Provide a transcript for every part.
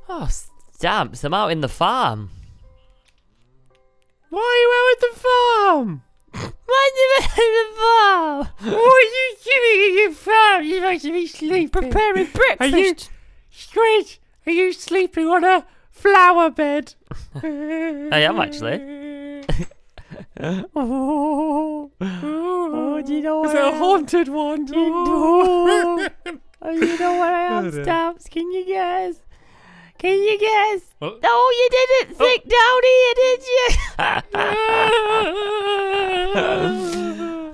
Oh, stamps. I'm out in the farm. Why are you out at the farm? Why are you out in the farm? What are you doing at your farm? You must be sleeping. Preparing breakfast. Are you, Squid, are you sleeping on a flower bed? I am actually. Oh, do you know what is it a haunted one? You know what I am, Stamps? Can you guess? Can you guess? Oh. No, you didn't think down here, did you?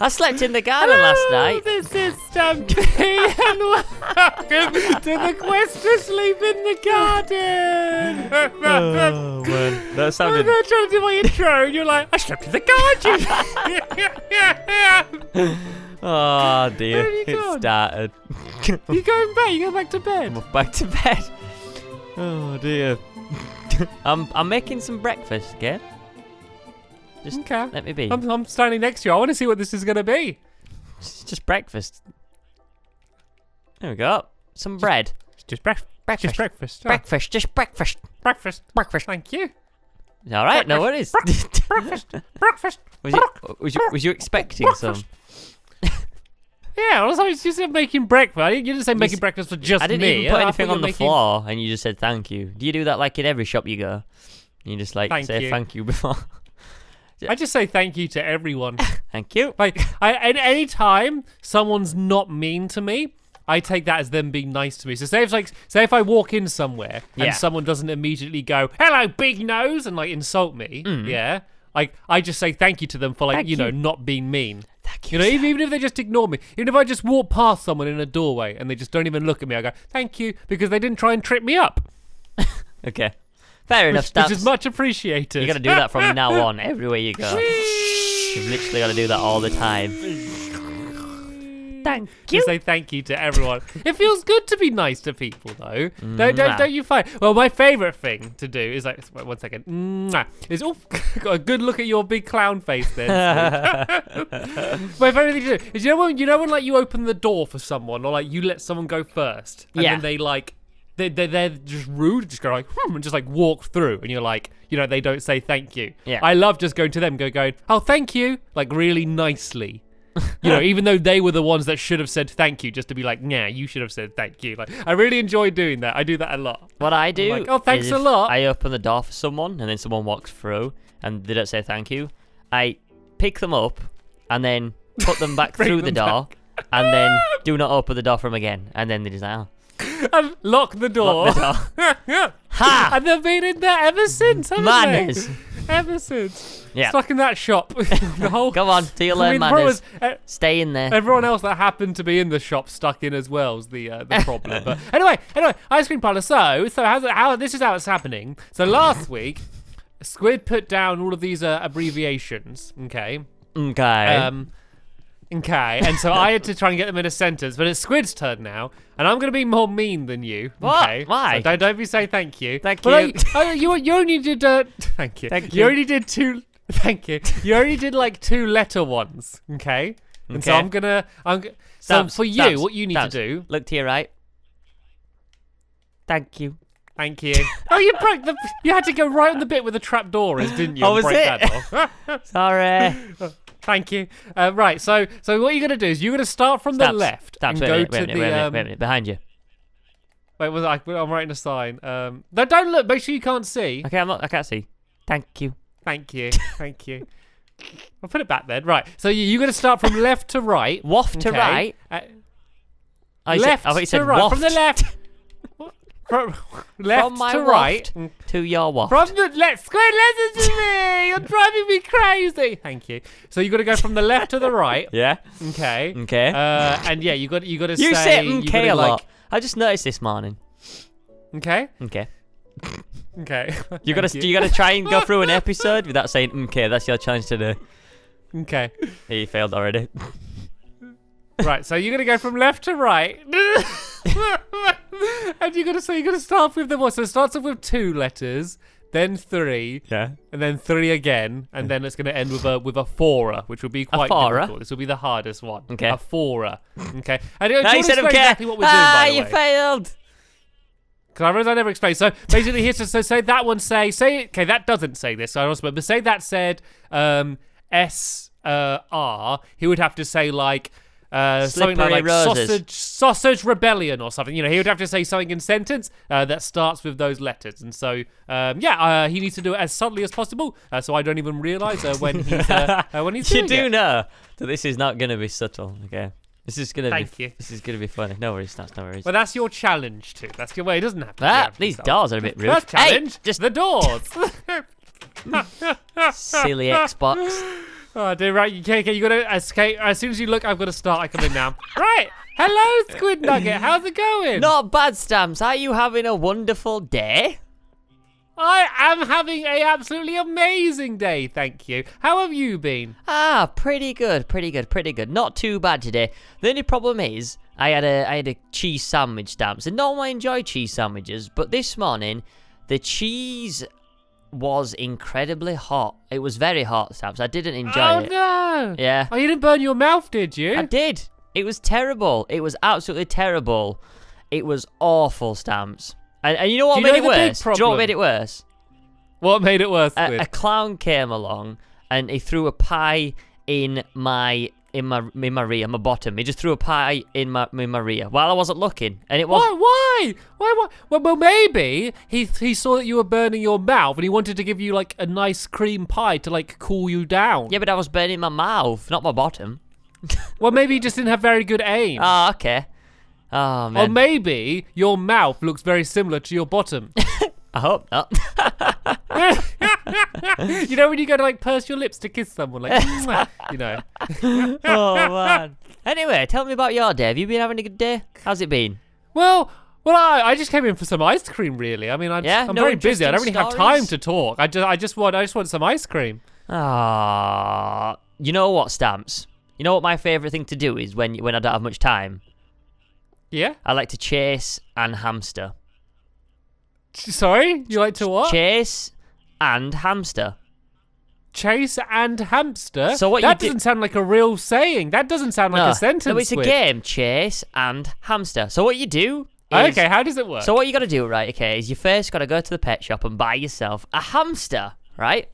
I slept in the garden last night. This is Stampy, and welcome to the quest to sleep in the garden. Oh man, that I'm sounded. not trying to do my intro, and you're like, I slept in the garden. Oh dear, Where have you it gone? started. You going back? You going back to bed? I'm back to bed. Oh dear. I'm making some breakfast, okay? Just Okay. let me be. I'm standing next to you. I want to see what this is going to be. It's just breakfast. There we go. Some bread. Just breakfast. Breakfast. Just breakfast. Oh, Breakfast. Just breakfast. breakfast. Breakfast. Thank you. All right. No worries. Breakfast. Breakfast. Was you expecting some? Yeah, also you said making breakfast. You didn't say making breakfast for just me. I didn't even put I anything thought on the you were floor, and you just said thank you. Do you do that like in every shop you go? You just like Thank say you. thank you before. I just say thank you to everyone. Thank you. Like, at any time someone's not mean to me, I take that as them being nice to me. So say if I walk in somewhere and Yeah. someone doesn't immediately go, "Hello, big nose," and like insult me, yeah, like I just say thank you to them for like Thank you know you. not being mean. Thank You know, even if they just ignore me, even if I just walk past someone in a doorway and they just don't even look at me, I go thank you because they didn't try and trip me up, Okay. Fair enough. which is much appreciated. You got to do that from now on, everywhere you go. You've literally got to do that all the time. Thank you. Just say thank you to everyone. It feels good to be nice to people, though. Don't you find? Well, my favourite thing to do is like, wait, 1 second. Is got a good look at your big clown face there. My favourite thing to do is you know when like you open the door for someone or like you let someone go first, and Yeah. then they like. They're just rude, just go like, and just like walk through, and you're like, you know, they don't say thank you. Yeah. I love just going to them, going, oh, thank you, like really nicely. You know, even though they were the ones that should have said thank you, just to be like, nah, you should have said thank you. Like, I really enjoy doing that. I do that a lot. What I do like, oh, thanks is a if lot. I open the door for someone and then someone walks through and they don't say thank you, I pick them up and then put them back Bring through the them door and then do not open the door for them again. And then they just like, oh, And lock the door. lock the door. Ha! And they've been in there ever since, haven't Manners. they? Ever since. Yeah. Stuck in that shop. The whole. Come on, till you learn the problem manners. was, Stay in there. everyone else that happened to be in the shop stuck in as well is the problem. But anyway, ice cream parlor. So how this is how it's happening. So last week, Squid put down all of these abbreviations. Okay. Okay. Okay, and so I had to try and get them in a sentence, but it's Squid's turn now, and I'm going to be more mean than you. What? Okay? Why? So don't be saying thank you. Thank But you. you only did. Thank you. Thank You you. only did two. Thank you. You only did like 2-letter ones. Okay. And so Okay. So for you, Stamps, what you need Stamps. to do. Look to your right. Thank you. Thank you. Oh, you broke the. You had to go right on the bit where the trap door is, didn't you? Oh, and was break it? that off. Sorry. Thank you. Right. So what you're gonna do is you're gonna start from the Stamps. left Stamps, and wait a go minute, to wait a the. minute, behind you. Wait, I'm writing a sign. No, don't look. Make sure you can't see. Okay, I can't see. Thank you. Thank you. Thank you. I'll put it back then. Right. So you're going to start from left to right. Waft to okay? right. Left I thought you said to right. waft. From the left. From left From my to right. waft to your waft. From the left. Squid, listen to me. You're driving me crazy. Thank you. So you got to go from the left to the right. Yeah. Okay. Okay. And yeah, you got to You say. say you okay gotta, a lot. like, I just noticed this morning. Okay. Okay. Okay. You gotta try and go through an episode without saying okay. That's your challenge today. Okay. You failed already. Right, so you're gonna go from left to right, and you're gonna start with the what? So it starts off with 2 letters, then 3, Yeah. and then 3 again, and then it's gonna end with a 4, which will be quite fora? difficult. This will be the hardest one. Okay. A 4. Okay. And do you No, want you to said explain okay. exactly what we're doing, by the you way? failed. Because I never explained. So basically, here's so say that one say okay, that doesn't say this. So I also but say that said S-R. He would have to say like something like sausage rebellion or something. You know, he would have to say something in sentence that starts with those letters. And so he needs to do it as subtly as possible. So I don't even realise when he's doing it. You do know that this is not going to be subtle. Okay. This is gonna be funny. No worries, no worries. Well, that's your challenge too. That's your way. It doesn't have to. These doors are a bit rude. First challenge, hey, just the doors. Silly Xbox. Oh, dude, right. Okay, you gotta escape. As soon as you look, I've got to start. I come in now. Right. Hello, Squid Nugget. How's it going? Not bad, Stamps. Are you having a wonderful day? I am having a absolutely amazing day, thank you. How have you been? Pretty good. Not too bad today. The only problem is I had a cheese sandwich, Stamps. And normally I enjoy cheese sandwiches, but this morning the cheese was incredibly hot. It was very hot, Stamps. I didn't enjoy it. Oh no! Yeah. Oh, you didn't burn your mouth, did you? I did. It was terrible. It was absolutely terrible. It was awful, Stamps. And you know what made it worse? Do you know what made it worse? What made it worse? A clown came along and he threw a pie in my rear, my bottom. He just threw a pie in my rear while I wasn't looking, and it was. Why? Well, maybe he saw that you were burning your mouth and he wanted to give you like a nice cream pie to like cool you down. Yeah, but I was burning my mouth, not my bottom. Well, maybe he just didn't have very good aim. Oh, okay. Oh, man. Or maybe your mouth looks very similar to your bottom. I hope not. You know when you go to like purse your lips to kiss someone, like, you know. Oh, man. Anyway, tell me about your day. Have you been having a good day? How's it been? Well, I just came in for some ice cream, really. I mean, I'm very busy. I don't really have time to talk. I just want some ice cream. Ah, you know what, Stamps? You know what my favourite thing to do is when I don't have much time? Yeah? I like to chase and hamster. Sorry? You like to what? Chase and hamster. Chase and hamster? So what that doesn't sound like a real saying. That doesn't sound like a sentence. No, it's a game. Chase and hamster. So what you do is... Okay, how does it work? So what you got to do, right, okay, is you first got to go to the pet shop and buy yourself a hamster, right?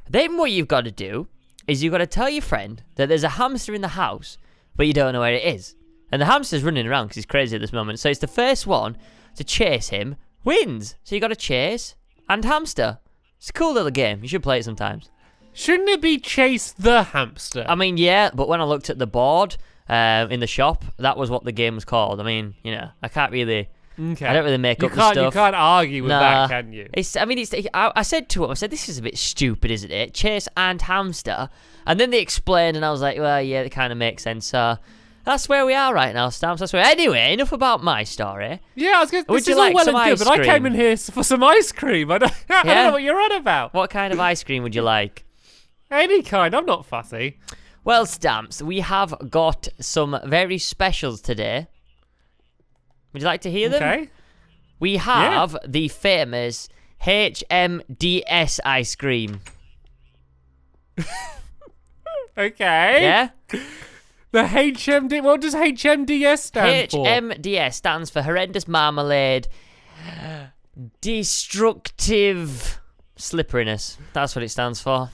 Then what you've got to do is you've got to tell your friend that there's a hamster in the house, but you don't know where it is. And the hamster's running around because he's crazy at this moment. So it's the first one to chase him wins. So you got to chase and hamster. It's a cool little game. You should play it sometimes. Shouldn't it be chase the hamster? I mean, yeah, but when I looked at the board in the shop, that was what the game was called. I mean, you know, I can't really... Okay. I don't really make up the stuff. You can't argue with that, can you? I said to him, this is a bit stupid, isn't it? Chase and hamster. And then they explained, and I was like, well, yeah, it kind of makes sense. That's where we are right now, Stamps. That's where. Anyway, enough about my story. Yeah, I was going to. Would you like some ice cream? But I came in here for some ice cream. I don't know what you're on about. What kind of ice cream would you like? Any kind. I'm not fussy. Well, Stamps, we have got some very specials today. Would you like to hear them? Okay. We have the famous HMDS ice cream. Okay. Yeah? The HMD, what does HMDS stand for? HMDS stands for Horrendous Marmalade Destructive Slipperiness. That's what it stands for.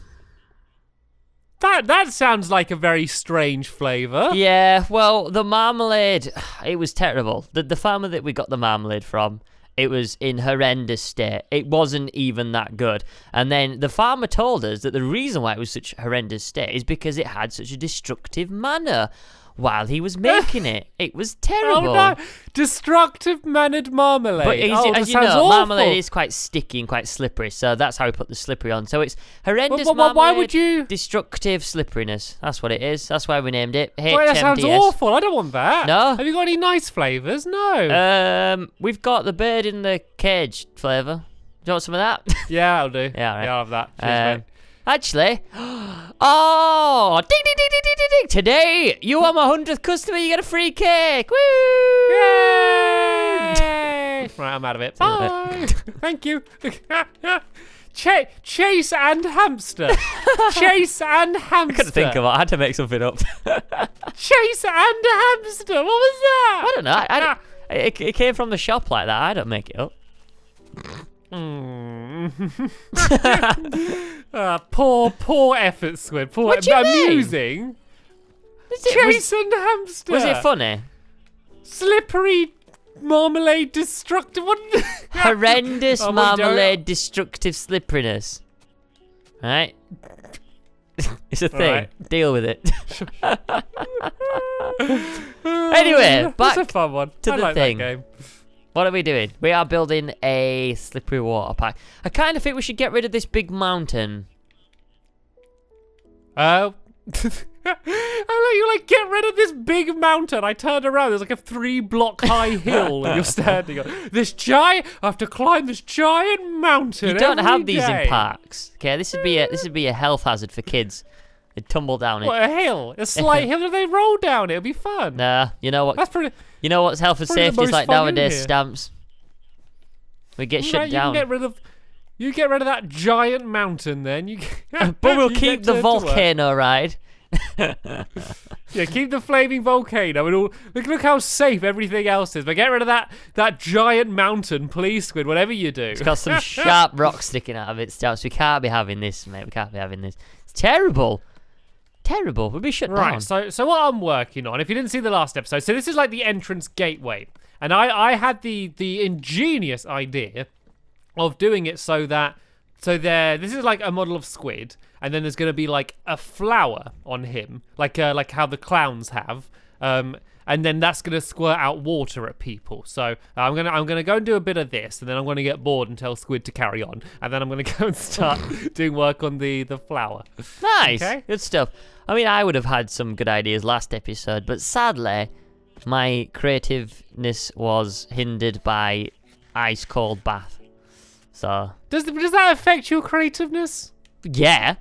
That sounds like a very strange flavour. Yeah, well, the marmalade, it was terrible. The farmer that we got the marmalade from, it was in horrendous state. It wasn't even that good. And then the farmer told us that the reason why it was such horrendous state is because it had such a destructive manner while he was making it. It was terrible. Oh no, destructive mannered marmalade. But as you know, awful. marmalade is quite sticky and quite slippery, so that's how we put the slippery on. So it's horrendous marmalade, why would you... destructive slipperiness. That's what it is. That's why we named it HMDS. Wait, that sounds awful. I don't want that. No? Have you got any nice flavours? No. We've got the bird in the cage flavour. Do you want some of that? Yeah, I'll do. Yeah, all right. Yeah, I'll have that. Cheers, mate. Actually, ding, ding, ding, ding, ding, ding. Today, you are my 100th customer, you get a free cake. Woo! Yay! Right, I'm out of it. Bye. Thank you. Chase and hamster. Chase and hamster. I couldn't think of it. I had to make something up. Chase and hamster. What was that? I don't know. It came from the shop like that. I don't make it up. Poor effort, Squid. Poor What do you mean? amusing. Jason Hamster. Was it funny? Slippery marmalade destructive. What? Horrendous Oh, what are you doing? marmalade destructive slipperiness. Right? It's a thing. Right. Deal with it. Anyway, That's a back fun one. to I the like thing. That game. What are we doing? We are building a slippery water park. I kind of think we should get rid of this big mountain. I like you like get rid of this big mountain. I turned around. There's like a 3-block high hill, and you're standing on this giant. I have to climb this giant mountain. You don't every have these day. in parks. Okay, this would be a health hazard for kids. They'd tumble down it. What, a hill? A slight hill? If they roll down it, it'll be fun. Nah, you know what? That's pretty. You know what's health and Probably the safety is most like fun in nowadays, here. Stamps? We get shut Right, down. You get rid of that giant mountain, then you. But we'll you keep get the to work. volcano ride. Yeah, keep the flaming volcano and all. Look how safe everything else is. But get rid of that giant mountain, please, Squid. Whatever you do. It's got some sharp rocks sticking out of it, Stamps. We can't be having this, mate. We can't be having this. It's terrible. Terrible. We'll be shut Right, down. so what I'm working on, if you didn't see the last episode, so this is like the entrance gateway. And I had the ingenious idea of doing it so this is like a model of Squid, and then there's going to be like a flower on him, like how the clowns have. And then that's going to squirt out water at people. So I'm gonna go and do a bit of this, and then I'm going to get bored and tell Squid to carry on, and then I'm going to go and start doing work on the flower. Nice. Okay. Good stuff. I mean, I would have had some good ideas last episode, but sadly, my creativeness was hindered by ice cold bath. So Does that affect your creativeness? yeah,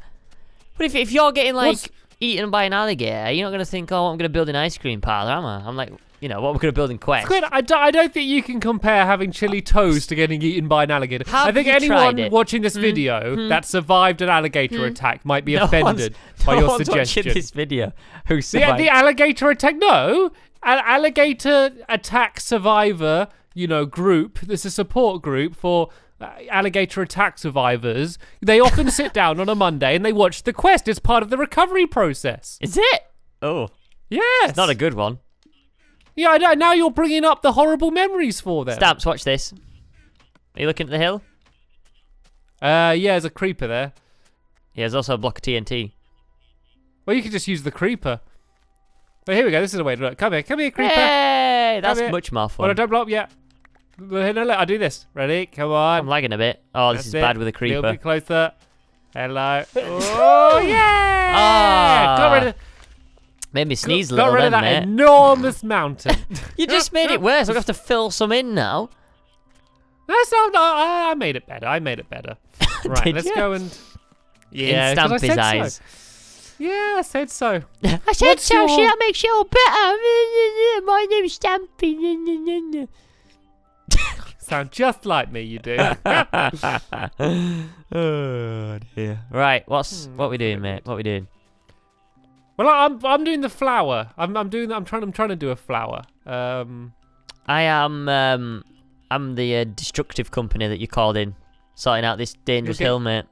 but if you're getting like What's- eaten by an alligator, you're not gonna think, oh, I'm gonna build an ice cream parlor, am I? I'm like, you know, what we're gonna build in Quest. Squid, I don't think you can compare having chili toes to getting eaten by an alligator. Have I think you tried anyone it? watching this video that survived an alligator attack might be offended by no your one's suggestion. watching this video. Who The survived? alligator attack? No, alligator attack survivor. Group. There's a support group for alligator attack survivors. They often sit down on a Monday and they watch the Quest. It's part of the recovery process. Is it? Oh, Yes. it's not a good one. Yeah, I know. Now you're bringing up the horrible memories for them. Stamps, watch this. Are you looking at the hill? Yeah, there's a creeper there. Yeah, there's also a block of TNT. Well, you could just use the creeper. Oh, here we go. This is the way to look. Come here, creeper. Hey, that's here. much more Well, fun. don't blow up yet. No, I'll do this. Ready? Come on. I'm lagging a bit. Oh, this That's is it. bad with a A creeper. little bit closer. Hello. Oh, yeah! Ah. Got rid of, Made me sneeze a got little rid of then, that mate. enormous mountain. You just made it worse. I'm going to have to fill some in now. That's not. I made it better. Right, Did let's you? go and. Yeah, In 'cause I Stampy's said so. eyes. Yeah, I said so. I said What's so. your- Should that make you better? My name's Stampy. Sound just like me, you do. Oh dear. Right, what we doing, mate? What we doing? Well, I'm doing the flower. I'm trying to do a flower. I am. I'm the destructive company that you called in, sorting out this dangerous Okay. hill, mate.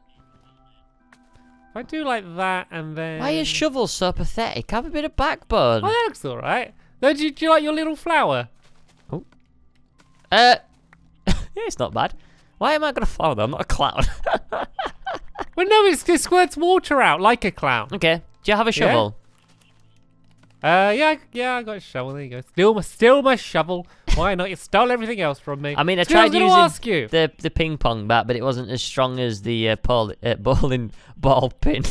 If I do like that and then. Why are your shovels so pathetic? Have a bit of backbone. Oh, that looks all right. No, do you like your little flower? Yeah, it's not bad. Why am I gonna follow them? I'm not a clown. Well, no, it squirts water out like a clown. Okay. Do you have a shovel? Yeah, I got a shovel. There you go. Steal my shovel. Why not? You stole everything else from me. I mean, I Still, tried I'm using gonna ask you. the ping pong bat, but it wasn't as strong as the bowling ball pin.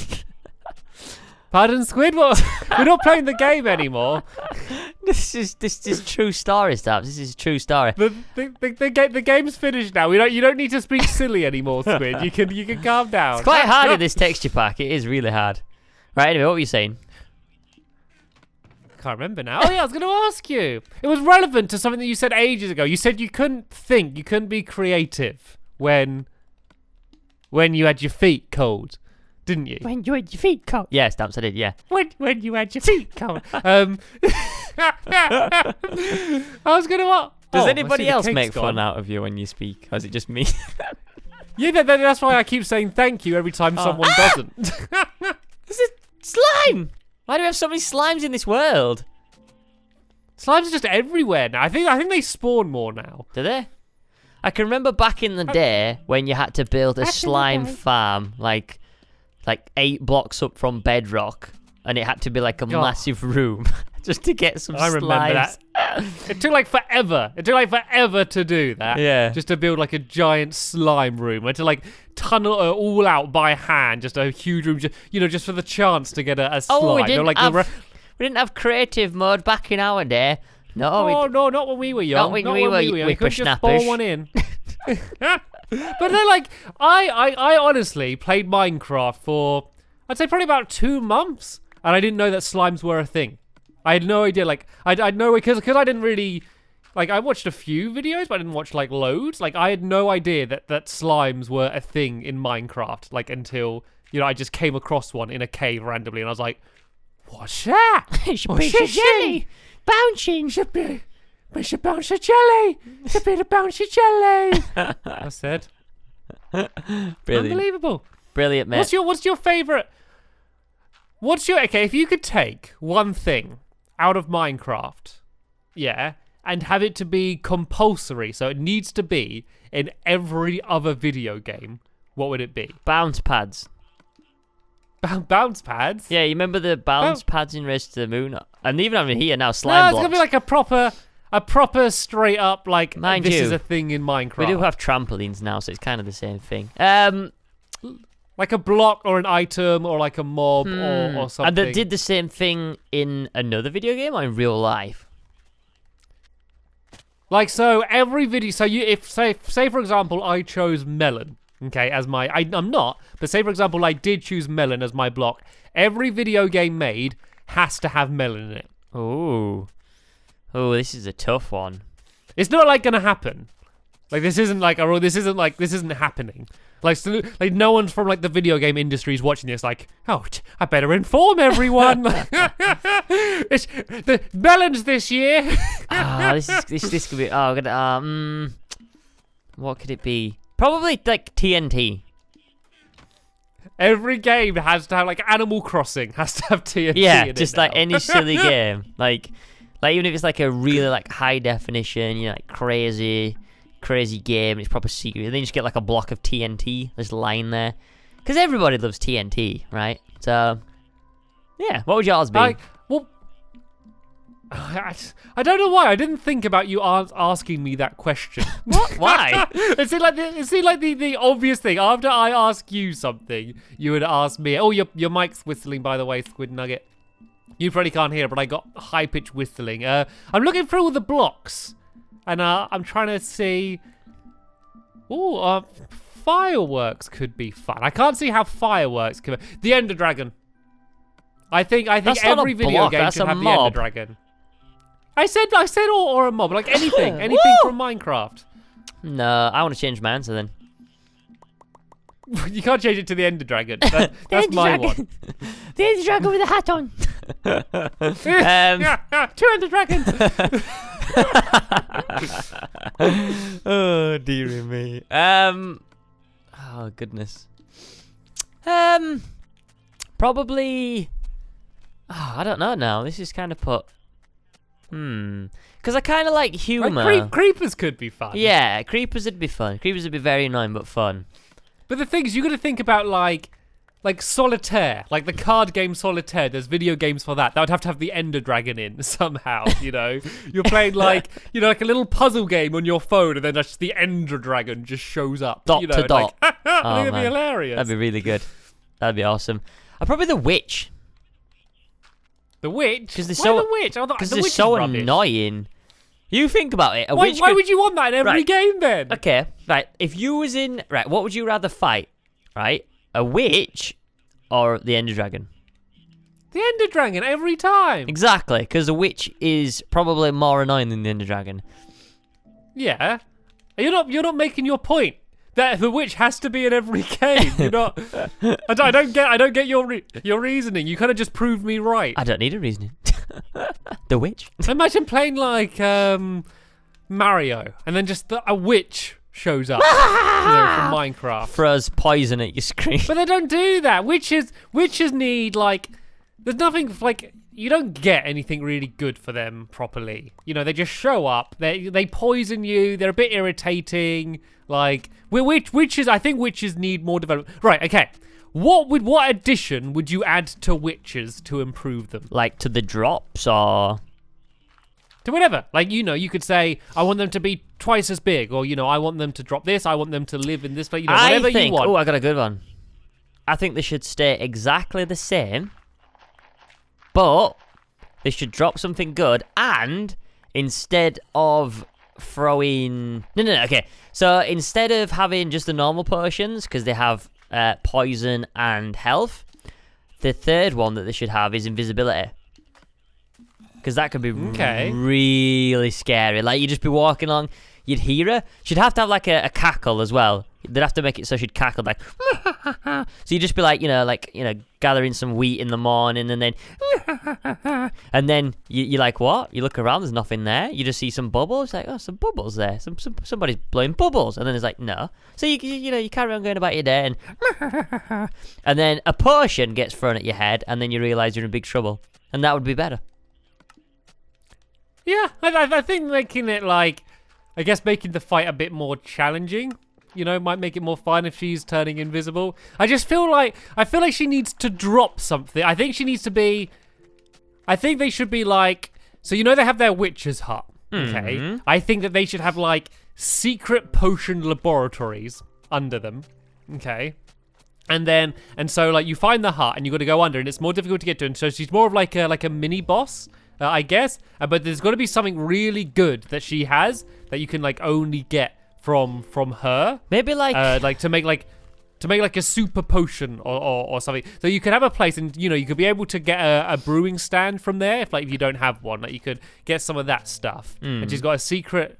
Pardon, Squid? What? We're not playing the game anymore. This is true story stuff. This is true story. The game's finished now. You don't need to speak silly anymore, Squid. You can calm down. It's quite hard in this texture pack. It is really hard. Right. Anyway, what were you saying? Can't remember now. Oh yeah, I was going to ask you. It was relevant to something that you said ages ago. You said you couldn't be creative when you had your feet cold. didn't you? When you had your feet cold. Yeah, Stamps, I did, yeah. When you had your feet cold. I was going to... Does anybody else make fun out of you when you speak? Or is it just me? Yeah, that's why I keep saying thank you every time someone doesn't. This is slime! Why do we have so many slimes in this world? Slimes are just everywhere now. I think they spawn more now. Do they? I can remember back in the day when you had to build a slime farm, like 8 blocks up from bedrock, and it had to be like a massive room just to get some slimes. I remember that. It took like forever. It took like forever to do that. Yeah. Just to build like a giant slime room. I had to like tunnel it all out by hand, just a huge room, just for the chance to get a slime. Oh, we didn't have creative mode back in our day. No, no, not when we were young. Not when we were young. You could just spawn one in. But then, like, I honestly played Minecraft for, I'd say probably about 2 months, and I didn't know that slimes were a thing. I had no idea. Like, I'd know because I didn't really, like, I watched a few videos, but I didn't watch like loads. Like, I had no idea that slimes were a thing in Minecraft. Like, until I just came across one in a cave randomly, and I was like, what's that? It's a piece of jelly. Bouncing. It's a bounce of jelly. It's a bit of bouncy jelly. I said. Brilliant. Unbelievable. Brilliant, mate. What's your favourite? Okay, if you could take one thing out of Minecraft, and have it to be compulsory, so it needs to be in every other video game, what would it be? Bounce pads. Bounce pads? Yeah, you remember the bounce pads in Race to the Moon? And even over here now, slime blocks. It's gonna be like a proper straight up, like, this is a thing in Minecraft. We do have trampolines now, so it's kind of the same thing. Like a block or an item or like a mob or something. And they did the same thing in another video game or in real life? Like, so every video, so say for example, I chose melon, okay, as my, I'm not, but say for example, I did choose melon as my block. Every video game made has to have melon in it. Oh, this is a tough one. It's not like gonna happen. Like, this isn't happening. Like, no one from like the video game industry is watching this. Like, I better inform everyone. It's the melons this year. This could be. What could it be? Probably like TNT. Every game has to have, like, Animal Crossing has to have TNT. Yeah, in just it like now. any silly game. Like even if it's like a really like high definition, like crazy game, it's proper secret. And then you just get like a block of TNT just lying there, because everybody loves TNT, right? So yeah, what would yours be? I don't know why I didn't think about you asking me that question. What? Why? It seemed like the obvious thing. After I ask you something, you would ask me. Oh, your mic's whistling, by the way, Squid Nugget. You probably can't hear it, but I got high-pitched whistling. I'm looking through all the blocks, and I'm trying to see. Oh, fireworks could be fun. I can't see how fireworks could be. The Ender Dragon. I think every video game should have the Ender Dragon. I said or a mob, like anything from Minecraft. No, I want to change my answer then. You can't change it to the Ender Dragon. That's my one. The Ender Dragon with a hat on. 2 Ender Dragons. Oh dearie me. Oh goodness. Probably. Oh, I don't know now. This is kind of put. Because I kind of like humor. Like creepers could be fun. Yeah, creepers would be fun. Creepers would be very annoying but fun. But the thing is, you got to think about like Solitaire, like the card game Solitaire. There's video games for that. That would have to have the Ender Dragon in somehow. You're playing like like a little puzzle game on your phone, and then just the Ender Dragon just shows up. Dot to dot. I think it'd be hilarious. That'd be really good. That'd be awesome. Probably the witch. The witch? Because they're so annoying. You think about it. Why would you want that in every game then? Okay, right. If you was in... Right, what would you rather fight? Right? A witch or the Ender Dragon? The Ender Dragon every time. Exactly, because the witch is probably more annoying than the Ender Dragon. Yeah. You're not making your point. the witch has to be in every game. You're not. I don't get your reasoning. You kind of just proved me right. I don't need a reasoning. The witch. Imagine playing like Mario, and then just a witch shows up, from Minecraft. Throws poison at your screen. But they don't do that. Witches need like. There's nothing like. You don't get anything really good for them properly. They just show up. They poison you. They're a bit irritating. Like witches. I think witches need more development. Right. Okay. What addition would you add to witches to improve them? Like to the drops or to whatever. Like you could say I want them to be twice as big, or I want them to drop this. I want them to live in this place. Whatever you want. Oh, I got a good one. I think they should stay exactly the same. But they should drop something good, and instead of throwing... No, okay. So instead of having just the normal potions, because they have poison and health, the third one that they should have is invisibility. Because that could be really scary. Like, you'd just be walking along, you'd hear her. She'd have to have, like, a cackle as well. They'd have to make it so she'd cackle, like... So you'd just be like, gathering some wheat in the morning, and then... And then you're like, what? You look around, there's nothing there. You just see some bubbles. Like, oh, some bubbles there. Somebody's blowing bubbles. And then it's like, no. So you carry on going about your day, and then a potion gets thrown at your head, and then you realise you're in big trouble. And that would be better. Yeah, I think making it like... I guess making the fight a bit more challenging, might make it more fun if she's turning invisible. I feel like she needs to drop something. I think they should be like, so they have their witch's hut, okay? Mm-hmm. I think that they should have like secret potion laboratories under them, okay? And so like you find the hut and you got to go under, and it's more difficult to get to. And so she's more of like a mini boss. I guess, but there's got to be something really good that she has that you can like only get from her. Maybe like to make like a super potion or something. So you could have a place, and you could be able to get a brewing stand from there if you don't have one. Like you could get some of that stuff. And she's got a secret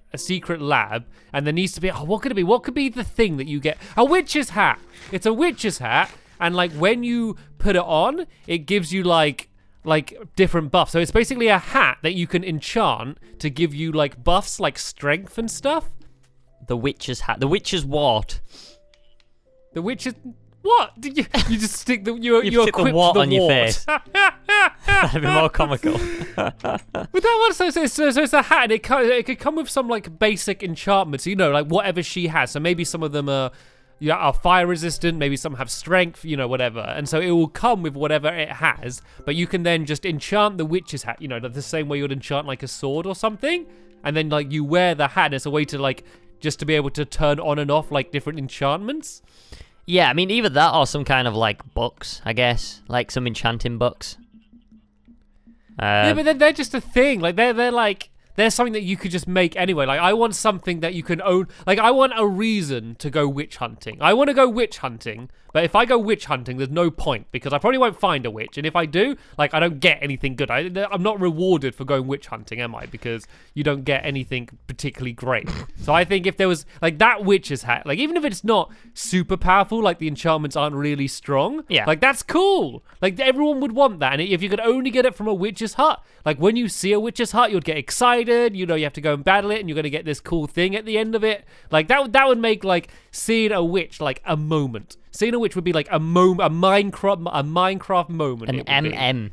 lab, and there needs to be what could it be? What could be the thing that you get? A witch's hat. It's a witch's hat, and like when you put it on, it gives you like different buffs. So it's basically a hat that you can enchant to give you like buffs like strength and stuff. The witch's hat. The witch's wart. The witch's... What? Did you just stick the... You stick the wart on your face. That'd be more comical. But that one, so it's a hat, and it could come with some like basic enchantments, like whatever she has. So maybe some of them are fire resistant, maybe some have strength, whatever. And so it will come with whatever it has, but you can then just enchant the witch's hat, the same way you would enchant like a sword or something. And then like you wear the hat as a way to like, just to be able to turn on and off like different enchantments. Yeah, I mean, either that or some kind of like books, I guess. Like some enchanting books. Yeah, but they're just a thing. Like they're like... There's something that you could just make anyway. Like, I want something that you can own. Like, I want a reason to go witch hunting. I want to go witch hunting, but if I go witch hunting, there's no point, because I probably won't find a witch. And if I do, like, I don't get anything good. I'm not rewarded for going witch hunting, am I? Because you don't get anything particularly great. So I think if there was, like, that witch's hat, like, even if it's not super powerful, like, the enchantments aren't really strong, like, that's cool. Like, everyone would want that. And if you could only get it from a witch's hut, like, when you see a witch's hut, you'd get excited. You have to go and battle it, and you're going to get this cool thing at the end of it. Like, that would make, like, seeing a witch, like, a moment. Seeing a witch would be, like, a Minecraft moment. An MM.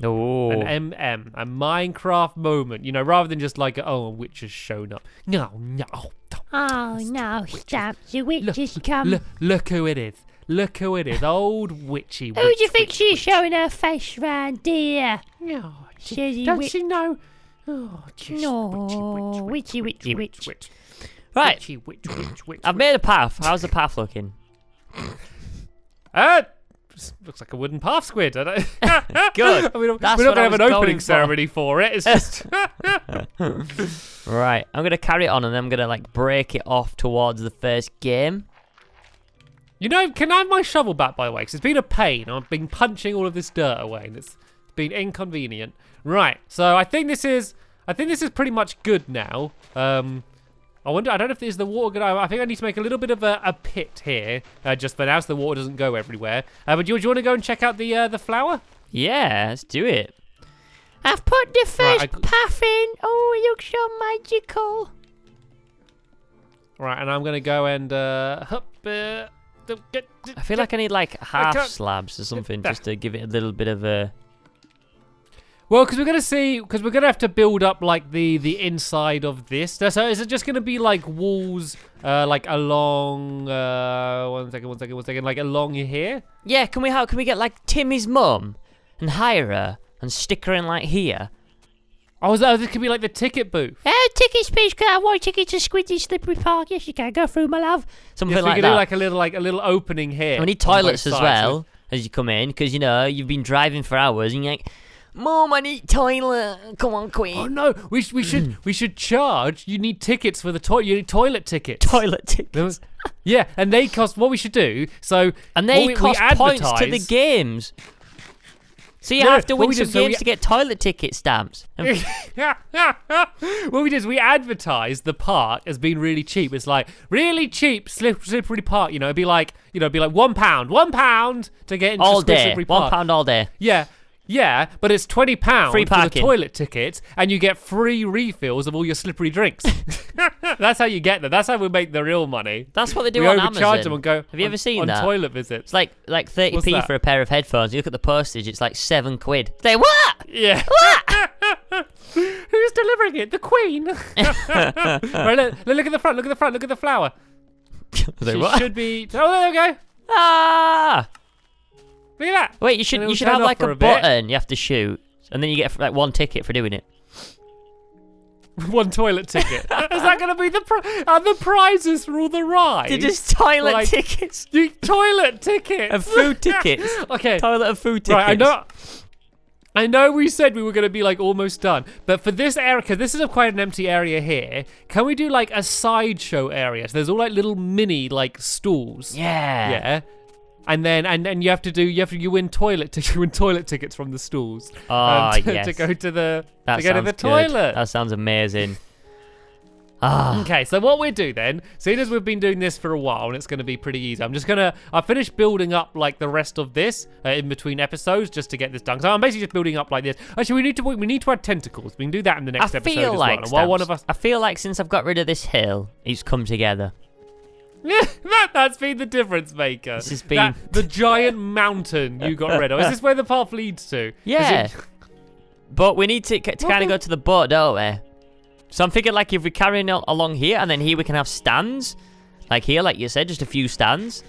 Oh. An MM. A Minecraft moment. Rather than just, like, a witch has shown up. No. Oh, no, Stamps, the witch has come. Look who it is. Look who it is. Old witchy witch. Who do you think she's showing her face round here? No, don't she know? Oh, just no, witchy witch. Right, witch. I've made a path. How's the path looking? Looks like a wooden path, Squid. Good. We're not going to have an opening ceremony for it. It's just... Right, I'm going to carry it on, and then I'm going to like break it off towards the first game. Can I have my shovel back, by the way? Because it's been a pain. I've been punching all of this dirt away, and it's been inconvenient. Right, so I think this is pretty much good now. I wonder. I don't know if there's the water going. I think I need to make a little bit of a pit here, just for now, so the water doesn't go everywhere. But do you want to go and check out the flower? Yeah, let's do it. I've put the first Right, puff in. Oh, it looks so magical. Right, and I'm gonna go and I feel like I need like half can't- slabs or something just to give it a little bit of a. Well, because we're gonna have to build up like the inside of this. So is it just gonna be like walls, like along? One second, like along here. Yeah, can we get like Timmy's mum and hire her and stick her in like here? Oh, this could be like the ticket booth. Oh, tickets, please. Can I have one ticket to Squid and Slippery Park? Yes, you can. Go through, my love. Something Yes, we like could that. do like a little opening here. We need on both toilets as sides. well as you come in, because you've been driving for hours and you're like, Mum, I need toilet. Come on, quick. Oh no, we should charge. You need tickets for the toilet. You need toilet tickets. Toilet tickets. Yeah, and they cost. What we should do. So And they we cost points to the advertise- games. So you No, have to what win we some did, so games we- to get toilet ticket stamps. And What we did is we advertised the park as being really cheap. It's like really cheap, slippery park. It'd be like £1 to get into all day. Slippery Park. £1 all day. Yeah, but it's £20 Free for the parking. toilet tickets, and you get free refills of all your slippery drinks. That's how you get them. That's how we make the real money. That's what they do We on overcharge Amazon. them and go. Have you ever seen on that? toilet visits? It's like What's 30p that? for a pair of headphones. You look at the postage, it's like £7. It's like, what? Yeah. Who's delivering it? The Queen. Right, look at the front. Look at the flower. It's like, She what? should be. Oh, there we go. Ah! Look at that. Wait, you And should it'll have turn off like for a a bit. button you have to shoot, and then you get like one ticket for doing it. One toilet ticket. Is that going to be the prizes for all the rides? They're just toilet Like- tickets Toilet tickets. and food tickets. Okay. Toilet and food tickets. Right, I know we said we were going to be like almost done, but for this area, because this is quite an empty area here, can we do like a sideshow area? So there's all like little mini like stools. Yeah. Yeah. And then you win toilet tickets from the stools. Oh, to yes. go to the That to go to sounds the good. toilet. That sounds amazing. Ah. Okay, so what we do then, seeing as we've been doing this for a while and it's going to be pretty easy, I finished building up like the rest of this in between episodes just to get this done. So I'm basically just building up like this. Actually, we need to add tentacles. We can do that in the next I episode feel as like well. And while one of Stamps, us, I feel like since I've got rid of this hill, it's come together. that's been the difference maker. This has been- the giant mountain you got rid of. Is this where the path leads to? Is Yeah. it- But we need to kind of go to the boat, don't we? So I'm thinking like if we carry it along here, and then here we can have stands. Like here, like you said, just a few stands.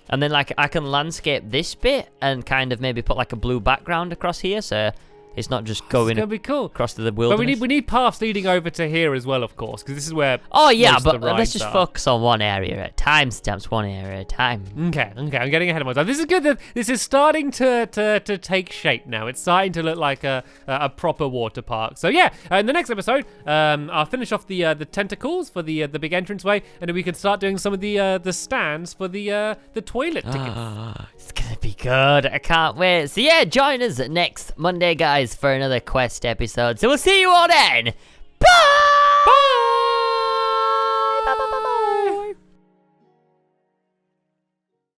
And then like I can landscape this bit and kind of maybe put like a blue background across here, so it's not just It's going gonna be cool. across to the But wilderness. we need paths leading over to here as well, of course, because this is where. Oh yeah, most of but the let's rides just are. focus on one area at a time, Stamps. One area at a time. Okay, I'm getting ahead of myself. This is good. That this is starting to take shape now. It's starting to look like a proper water park. So yeah, in the next episode, I'll finish off the tentacles for the big entranceway, and then we can start doing some of the stands for the toilet tickets. It's gonna be good. I can't wait. So yeah, join us next Monday, guys, for another Quest episode. So we'll see you all then. Bye.